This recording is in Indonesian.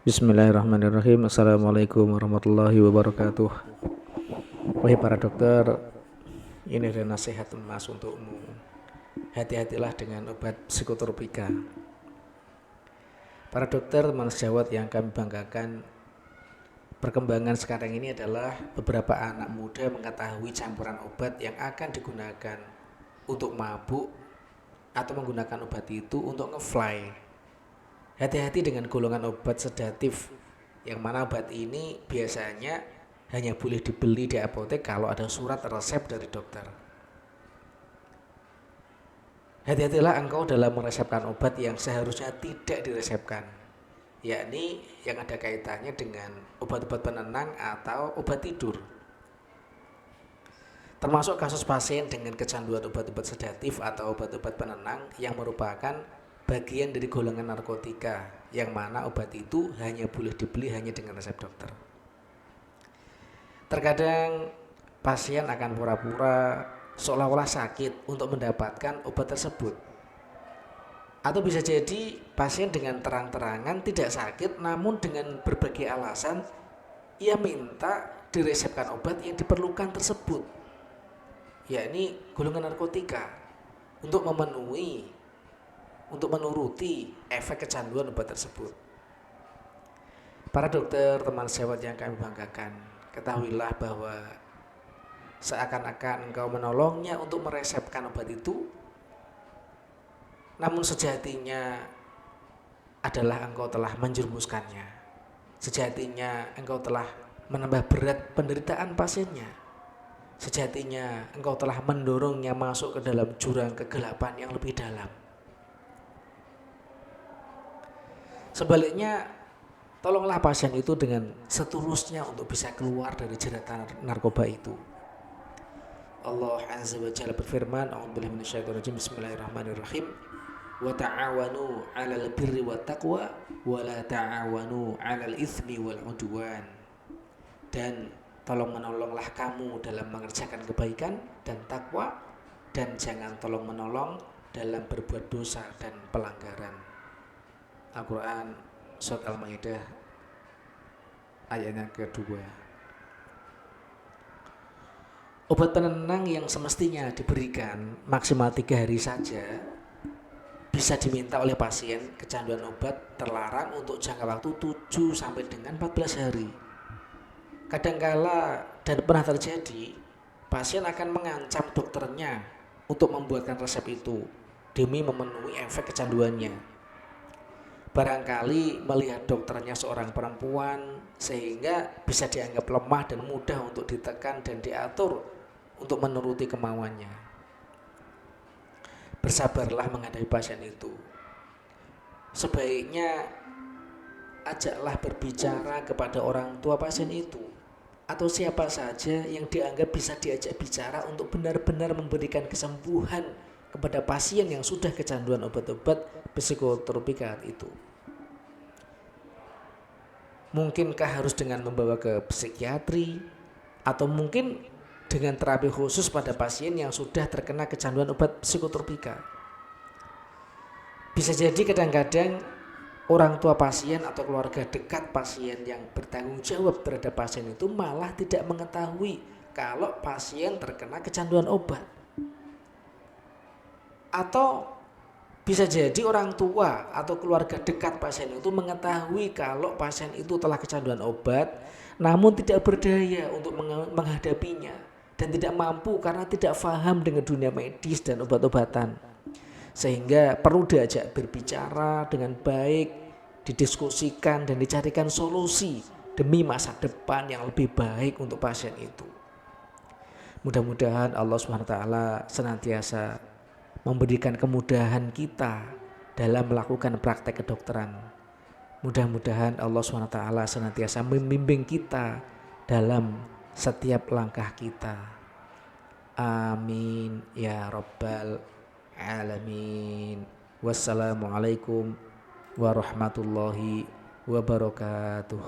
Bismillahirrahmanirrahim. Assalamualaikum warahmatullahi wabarakatuh. Wahai para dokter, ini adalah nasihat emas untukmu. Hati-hatilah dengan obat psikotropika. Para dokter teman sejawat yang kami banggakan, perkembangan sekarang ini adalah beberapa anak muda mengetahui campuran obat yang akan digunakan untuk mabuk atau menggunakan obat itu untuk ngefly. Hati-hati dengan golongan obat sedatif, yang mana obat ini biasanya hanya boleh dibeli di apotek kalau ada surat resep dari dokter. Hati-hatilah engkau dalam meresepkan obat yang seharusnya tidak diresepkan, yakni yang ada kaitannya dengan obat-obat penenang atau obat tidur. Termasuk kasus pasien dengan kecanduan obat-obat sedatif atau obat-obat penenang yang merupakan bagian dari golongan narkotika, yang mana obat itu hanya boleh dibeli hanya dengan resep dokter. Terkadang pasien akan pura-pura seolah-olah sakit untuk mendapatkan obat tersebut. Atau bisa jadi pasien dengan terang-terangan tidak sakit, namun dengan berbagai alasan ia minta diresepkan obat yang diperlukan tersebut, yakni golongan narkotika, untuk menuruti efek kecanduan obat tersebut. Para dokter, teman sejawat yang kami banggakan, ketahuilah bahwa seakan-akan engkau menolongnya untuk meresepkan obat itu, namun sejatinya adalah engkau telah menjerumuskannya. Sejatinya engkau telah menambah berat penderitaan pasiennya. Sejatinya engkau telah mendorongnya masuk ke dalam jurang kegelapan yang lebih dalam. Sebaliknya, tolonglah pasien itu dengan setulusnya untuk bisa keluar dari jeratan narkoba itu. Allah Azza wa Jalla berfirman, A'udzubillahi minasyaitonir rajim, Bismillahirrahmanirrahim. Wa ta'awanu 'alal birri wat taqwa wa la ta'awanu 'alal itsmi wal 'udwan. Dan tolong menolonglah kamu dalam mengerjakan kebaikan dan takwa, dan jangan tolong menolong dalam berbuat dosa dan pelanggaran. Al-Quran Surat Al-Maidah ayatnya kedua. Obat penenang yang semestinya diberikan maksimal 3 hari saja bisa diminta oleh pasien kecanduan obat terlarang untuk jangka waktu 7 sampai dengan 14 hari. Kadangkala dan pernah terjadi, pasien akan mengancam dokternya untuk membuatkan resep itu demi memenuhi efek kecanduannya. Barangkali melihat dokternya seorang perempuan, sehingga bisa dianggap lemah dan mudah untuk ditekan dan diatur untuk menuruti kemauannya. Bersabarlah menghadapi pasien itu. Sebaiknya ajaklah berbicara kepada orang tua pasien itu, atau siapa saja yang dianggap bisa diajak bicara untuk benar-benar memberikan kesembuhan kepada pasien yang sudah kecanduan obat-obat psikotropika itu. Mungkinkah harus dengan membawa ke psikiatri, atau mungkin dengan terapi khusus pada pasien yang sudah terkena kecanduan obat psikotropika. Bisa jadi kadang-kadang orang tua pasien atau keluarga dekat pasien yang bertanggung jawab terhadap pasien itu malah tidak mengetahui kalau pasien terkena kecanduan obat. Atau bisa jadi orang tua atau keluarga dekat pasien itu mengetahui kalau pasien itu telah kecanduan obat, namun tidak berdaya untuk menghadapinya dan tidak mampu karena tidak paham dengan dunia medis dan obat-obatan. Sehingga perlu diajak berbicara dengan baik, didiskusikan dan dicarikan solusi demi masa depan yang lebih baik untuk pasien itu. Mudah-mudahan Allah SWT senantiasa memberikan kemudahan kita dalam melakukan praktek kedokteran. Mudah-mudahan Allah SWT senantiasa membimbing kita dalam setiap langkah kita. Amin ya rabbal alamin. Wassalamualaikum warahmatullahi wabarakatuh.